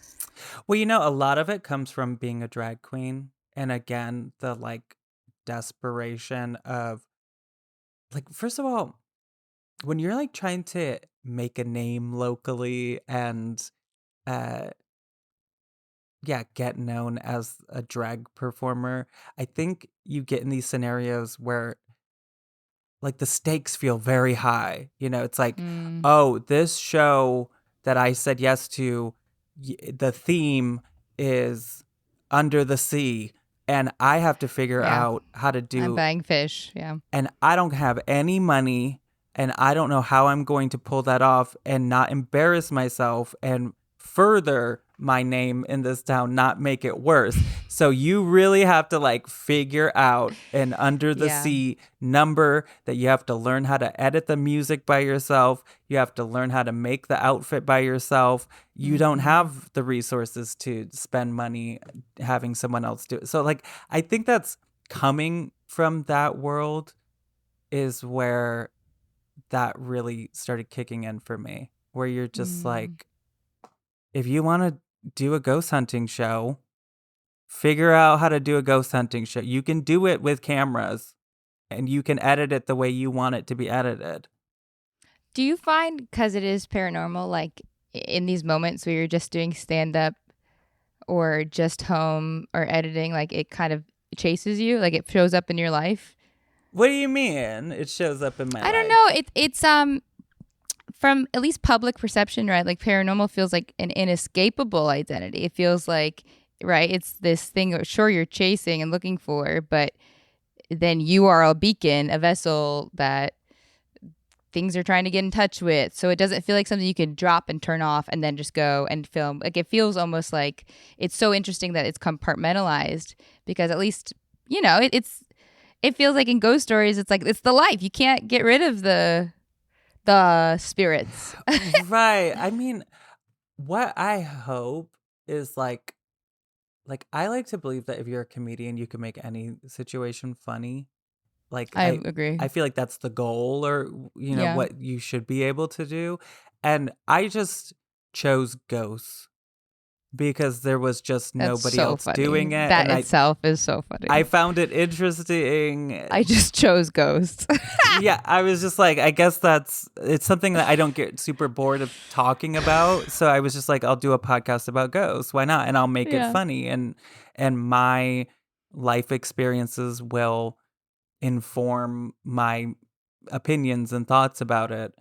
S4: Well, a lot of it comes from being a drag queen. And again, the like desperation of like, first of all, when you're like trying to make a name locally and get known as a drag performer, I think you get in these scenarios where like the stakes feel very high. It's like, oh, this show that I said yes to, the theme is under the sea, and I have to figure out how to do.
S3: I'm buying fish,
S4: and I don't have any money, and I don't know how I'm going to pull that off and not embarrass myself and further my name in this town, not make it worse. So you really have to like figure out an under the sea number that you have to learn how to edit the music by yourself. You have to learn how to make the outfit by yourself. You don't have the resources to spend money having someone else do it. So like, I think that's coming from that world is where that really started kicking in for me, where you're just like, if you want to do a ghost hunting show, figure out how to do a ghost hunting show. You can do it with cameras, and you can edit it the way you want it to be edited.
S3: Do you find, because it is paranormal, like in these moments where you're just doing stand-up or just home or editing, like it kind of chases you, like it shows up in your life?
S4: What do you mean it shows up in my life?
S3: I don't know. It's from at least public perception, right? Like paranormal feels like an inescapable identity. It feels like, right, it's this thing that sure you're chasing and looking for, but then you are a beacon, a vessel that things you're trying to get in touch with. So it doesn't feel like something you can drop and turn off and then just go and film. Like, it feels almost like it's so interesting that it's compartmentalized, because at least, you know, it feels like in ghost stories, it's like, it's the life. You can't get rid of the spirits.
S4: Right. I mean, what I hope is like I like to believe that if you're a comedian, you can make any situation funny. Like
S3: I agree.
S4: I feel like that's the goal, or
S3: Yeah.
S4: what you should be able to do. And I just chose ghosts because there was just
S3: That's
S4: nobody
S3: so
S4: else
S3: funny.
S4: doing it.
S3: That
S4: And
S3: itself is so funny.
S4: I found it interesting.
S3: I just chose ghosts.
S4: Yeah, I was just like, I guess it's something that I don't get super bored of talking about. So I was just like, I'll do a podcast about ghosts. Why not? And I'll make it funny. And my life experiences will inform my opinions and thoughts about it.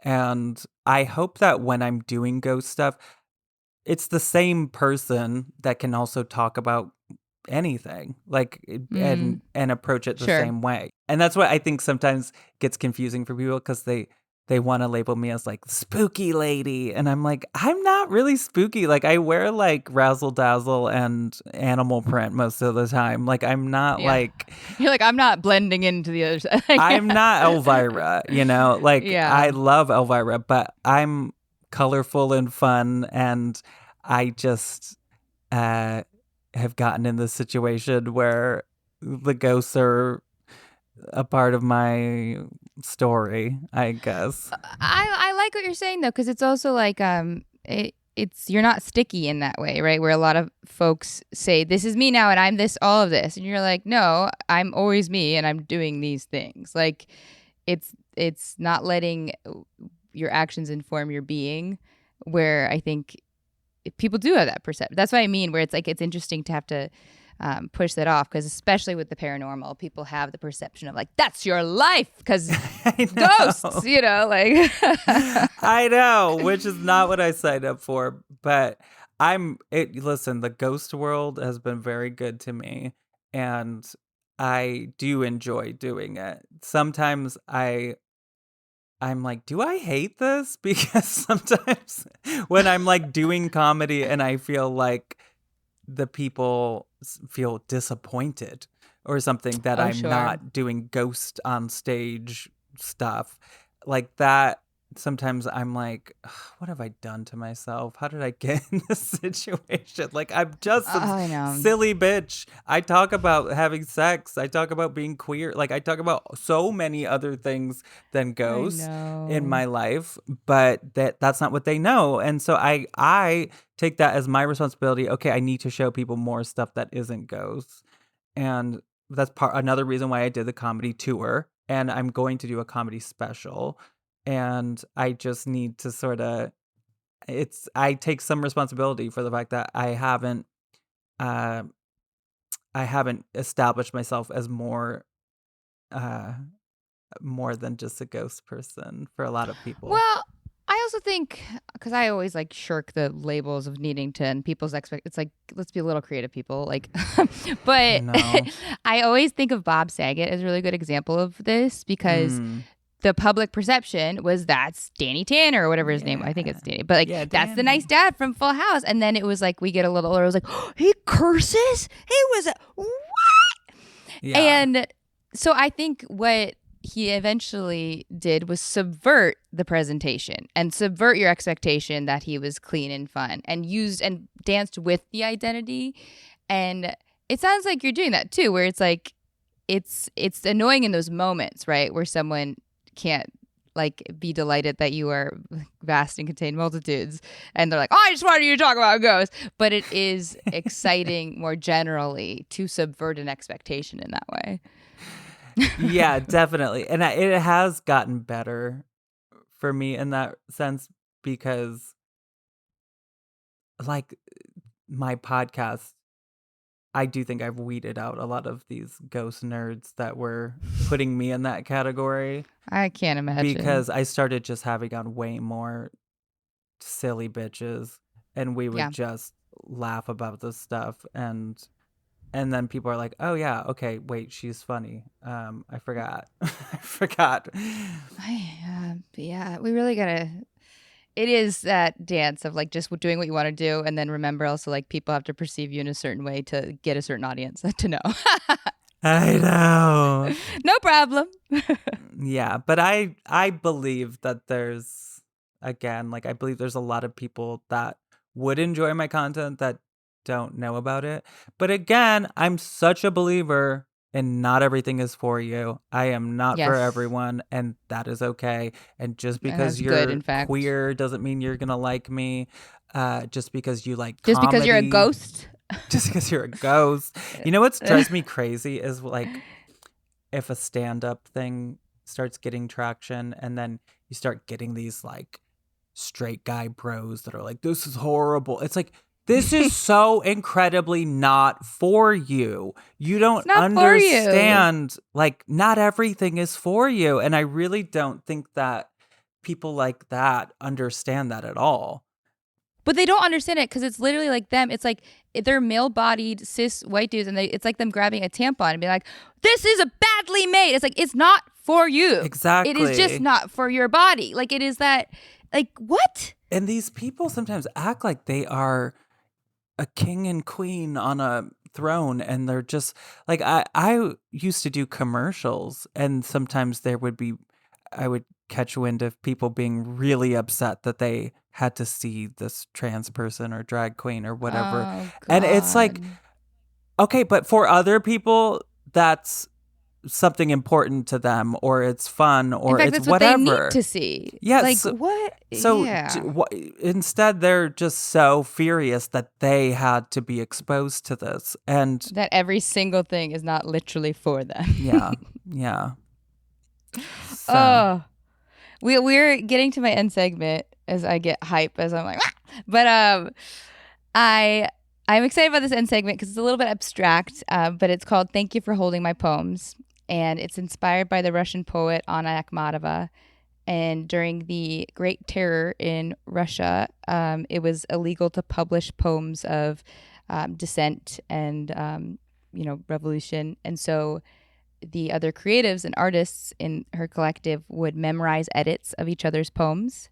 S4: And I hope that when I'm doing ghost stuff, it's the same person that can also talk about anything, like, and approach it the
S3: Sure.
S4: same way. And that's what I think sometimes gets confusing for people, because they want to label me as like spooky lady, and I'm like, I'm not really spooky. Like, I wear like razzle dazzle and animal print most of the time. Like, I'm not like,
S3: You're like, I'm not blending into the other side.
S4: I'm not Elvira, like,
S3: Yeah.
S4: I love Elvira, but I'm colorful and fun, and I just have gotten in this situation where the ghosts are a part of my story, I guess.
S3: I like what you're saying though, because it's also like it's you're not sticky in that way, right? Where a lot of folks say, this is me now and I'm this, all of this, and you're like, no, I'm always me and I'm doing these things. Like, it's not letting your actions inform your being, where I think people do have that perception. That's what I mean, where it's like, it's interesting to have to push that off, because especially with the paranormal, people have the perception of like, that's your life, because ghosts, like.
S4: I know, which is not what I signed up for, but listen, the ghost world has been very good to me, and I do enjoy doing it. Sometimes I'm like, do I hate this? Because sometimes when I'm like doing comedy and I feel like the people feel disappointed or something that I'm
S3: sure.
S4: not doing ghost on stage stuff like that, sometimes I'm like, what have I done to myself? How did I get in this situation? Like, I'm just a silly bitch. I talk about having sex. I talk about being queer. Like, I talk about so many other things than ghosts in my life, but that's not what they know. And so I take that as my responsibility. Okay, I need to show people more stuff that isn't ghosts. And that's another reason why I did the comedy tour. And I'm going to do a comedy special. And I just need to sort of, I take some responsibility for the fact that I haven't established myself as more than just a ghost person for a lot of people.
S3: Well, I also think, because I always like shirk the labels of needing to, and people's it's like, let's be a little creative, people. Like, but I always think of Bob Saget as a really good example of this, because the public perception was, that's Danny Tanner or whatever his name. I think it's Danny, but like, that's the nice dad from Full House. And then it was like, we get a little older, it was like, oh, he curses? He was what? Yeah. And so I think what he eventually did was subvert the presentation and subvert your expectation that he was clean and fun, and used and danced with the identity. And it sounds like you're doing that too, where it's like, it's annoying in those moments, right? Where someone can't like be delighted that you are vast and contained multitudes, and they're like, oh, I just wanted you to talk about ghosts. But it is exciting more generally to subvert an expectation in that way.
S4: Yeah, definitely. And it has gotten better for me in that sense, because like my podcast, I do think I've weeded out a lot of these ghost nerds that were putting me in that category.
S3: I can't imagine.
S4: Because I started just having on way more silly bitches, and we would just laugh about this stuff. And And then people are like, oh yeah, okay, wait, she's funny. I forgot. I forgot.
S3: Yeah, we really gotta. It is that dance of like just doing what you want to do, and then remember also like people have to perceive you in a certain way to get a certain audience to know.
S4: I know.
S3: No problem.
S4: Yeah, but I believe that there's, again, like I believe there's a lot of people that would enjoy my content that don't know about it. But again, I'm such a believer in not everything is for you. I am not for
S3: Yes.
S4: everyone, and that is okay. And just
S3: And
S4: because
S3: that's
S4: you're
S3: good, in fact.
S4: queer doesn't mean you're gonna like me. Just because you like
S3: Just because you're a
S4: comedy,
S3: ghost.
S4: just because you're a ghost. You know what drives me crazy is like if a stand-up thing starts getting traction and then you start getting these like straight guy bros that are like, this is horrible. It's like, this is so incredibly not for you. You don't
S3: not for you.
S4: understand, like, not everything is for you. And I really don't think that people like that understand that at all.
S3: But they don't understand it because it's literally like them. It's like they're male-bodied cis white dudes, and it's like them grabbing a tampon and being like, "This is a badly made." It's like it's not for you.
S4: Exactly.
S3: It is just not for your body. Like it is that. Like what?
S4: And these people sometimes act like they are a king and queen on a throne, and they're just like I used to do commercials, and sometimes I would catch wind of people being really upset that they had to see this trans person or drag queen or whatever.
S3: Oh,
S4: and it's like,
S3: God.
S4: okay, but for other people that's something important to them, or it's fun, or
S3: In fact,
S4: it's
S3: that's
S4: whatever
S3: what they need to see.
S4: Yes.
S3: Like what?
S4: So
S3: yeah.
S4: instead, they're just so furious that they had to be exposed to this, and
S3: That every single thing is not literally for them.
S4: yeah. So,
S3: Oh, we're getting to my end segment as I get hype as I'm like, "Ah!" But I'm excited about this end segment because it's a little bit abstract, but it's called "Thank You for Holding My Poems," and it's inspired by the Russian poet Anna Akhmatova. And during the Great Terror in Russia, it was illegal to publish poems of dissent and revolution, and so the other creatives and artists in her collective would memorize edits of each other's poems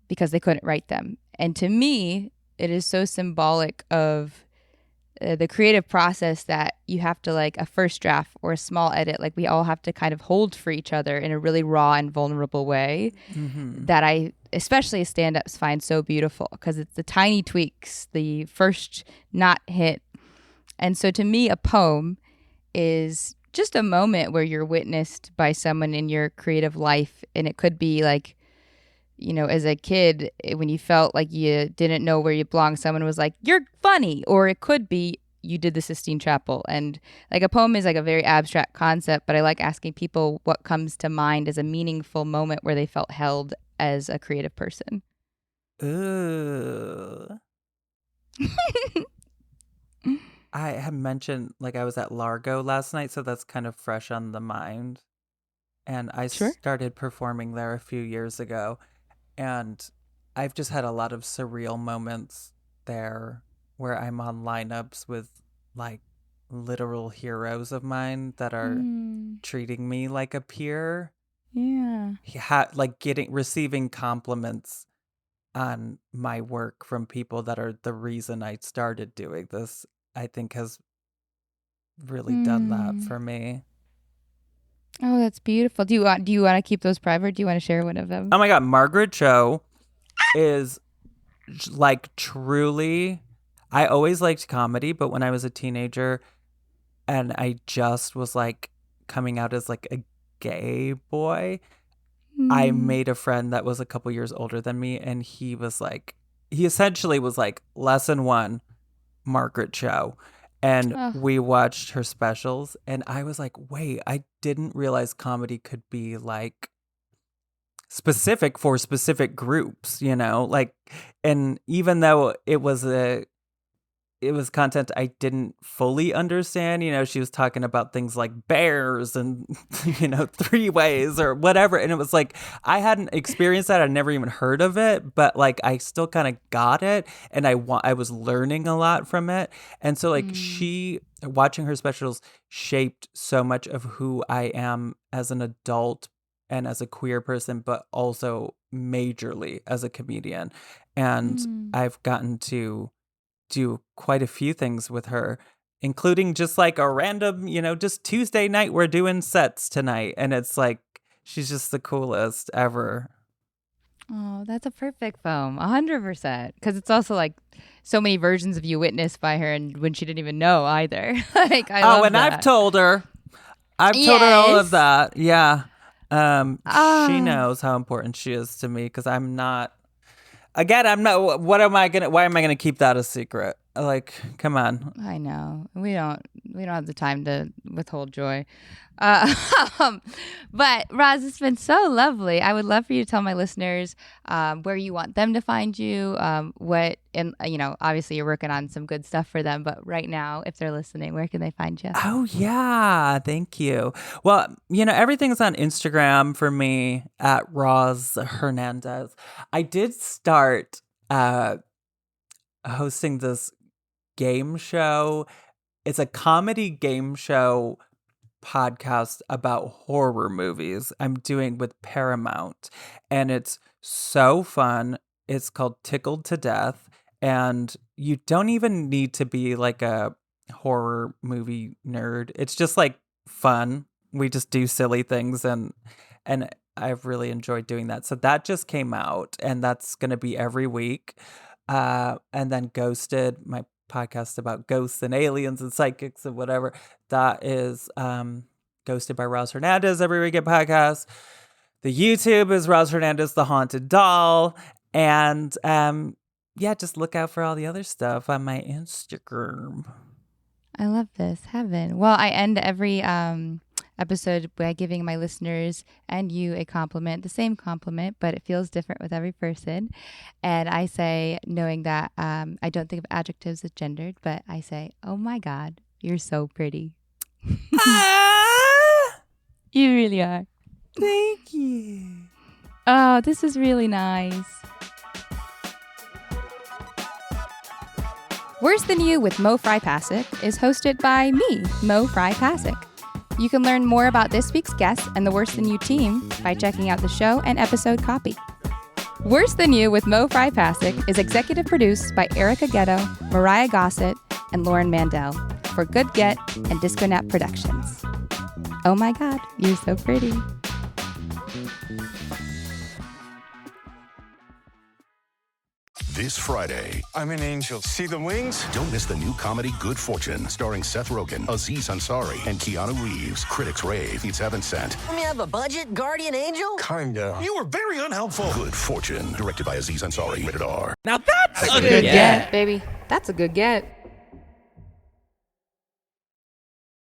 S3: because they couldn't write them. And to me, it is so symbolic of the creative process that you have to, like a first draft or a small edit, like we all have to kind of hold for each other in a really raw and vulnerable way that I, especially as stand-ups, find so beautiful because it's the tiny tweaks, the first not hit. And so to me, a poem is just a moment where you're witnessed by someone in your creative life. And it could be like, as a kid, when you felt like you didn't know where you belong, someone was like, you're funny. Or it could be you did the Sistine Chapel. And like a poem is like a very abstract concept, but I like asking people what comes to mind as a meaningful moment where they felt held as a creative person.
S4: Ooh. I have mentioned, like, I was at Largo last night, so that's kind of fresh on the mind. And I started performing there a few years ago. And I've just had a lot of surreal moments there where I'm on lineups with, like, literal heroes of mine that are treating me like a peer.
S3: Yeah.
S4: Receiving compliments on my work from people that are the reason I started doing this, I think has really done that for me.
S3: Oh, that's beautiful. Do you want to keep those private? Do you want to share one of them?
S4: Oh my God, Margaret Cho is like truly. I always liked comedy, but when I was a teenager, and I just was like coming out as like a gay boy, I made a friend that was a couple years older than me, and he essentially was like, lesson 1, Margaret Cho. And we watched her specials, and I was like, wait, I didn't realize comedy could be like specific for specific groups, like, and even though it was it was content I didn't fully understand. You know, she was talking about things like bears and, you know, three ways or whatever. And it was like, I hadn't experienced that. I'd never even heard of it, but like, I still kind of got it. And I was learning a lot from it. And so like watching her specials shaped so much of who I am as an adult and as a queer person, but also majorly as a comedian. And I've gotten to do quite a few things with her, including just like a random, you know, just Tuesday night, we're doing sets tonight. And it's like, she's just the coolest ever.
S3: Oh, that's a perfect foam. 100%. Because it's also like so many versions of you witnessed by her and when she didn't even know either. Like, I love that.
S4: I've told her. I've told her all of that. Yeah. She knows how important she is to me because I'm not. Again, I'm not. Why am I gonna keep that a secret? Like, come on.
S3: I know we don't have the time to withhold joy. But Roz, it's been so lovely. I would love for you to tell my listeners where you want them to find you. Obviously you're working on some good stuff for them, but right now, if they're listening, where can they find you?
S4: Oh yeah, thank you. Well, you know, everything's on Instagram for me at Roz Hernandez. I did start hosting this game show. It's a comedy game show podcast about horror movies I'm doing with Paramount, and it's so fun. It's called Tickled to Death, and you don't even need to be like a horror movie nerd. It's just like fun. We just do silly things, and I've really enjoyed doing that. So that just came out, and that's going to be every week. And then Ghosted, my podcast about ghosts and aliens and psychics and whatever. That is Ghosted by Roz Hernandez, every week at podcast. The YouTube is Roz Hernandez, The Haunted Doll. And just look out for all the other stuff on my Instagram.
S3: I love this. Heaven. Well, I end every episode by giving my listeners and you a compliment, the same compliment, but it feels different with every person. And I say, knowing that I don't think of adjectives as gendered, but I say, oh my God, you're so pretty. You really are.
S4: Thank you.
S3: Oh, this is really nice. Worse Than You with Mo Fry Pasick is hosted by me, Mo Fry Pasick. You can learn more about this week's guest and the Worse Than You team by checking out the show and episode copy. Worse Than You with Mo Fry Pasick is executive produced by Erica Ghetto, Mariah Gossett, and Lauren Mandel for Good Get and Disco Nap Productions. Oh my God, you're so pretty.
S11: This Friday,
S12: I'm an angel. See the wings?
S11: Don't miss the new comedy Good Fortune, starring Seth Rogen, Aziz Ansari, and Keanu Reeves. Critics rave. It's Heaven Sent.
S13: Let me have a budget, guardian angel?
S12: Kinda.
S11: You were very unhelpful. Good Fortune, directed by Aziz Ansari. Rated R.
S3: Now that's a good get, baby. That's a good get.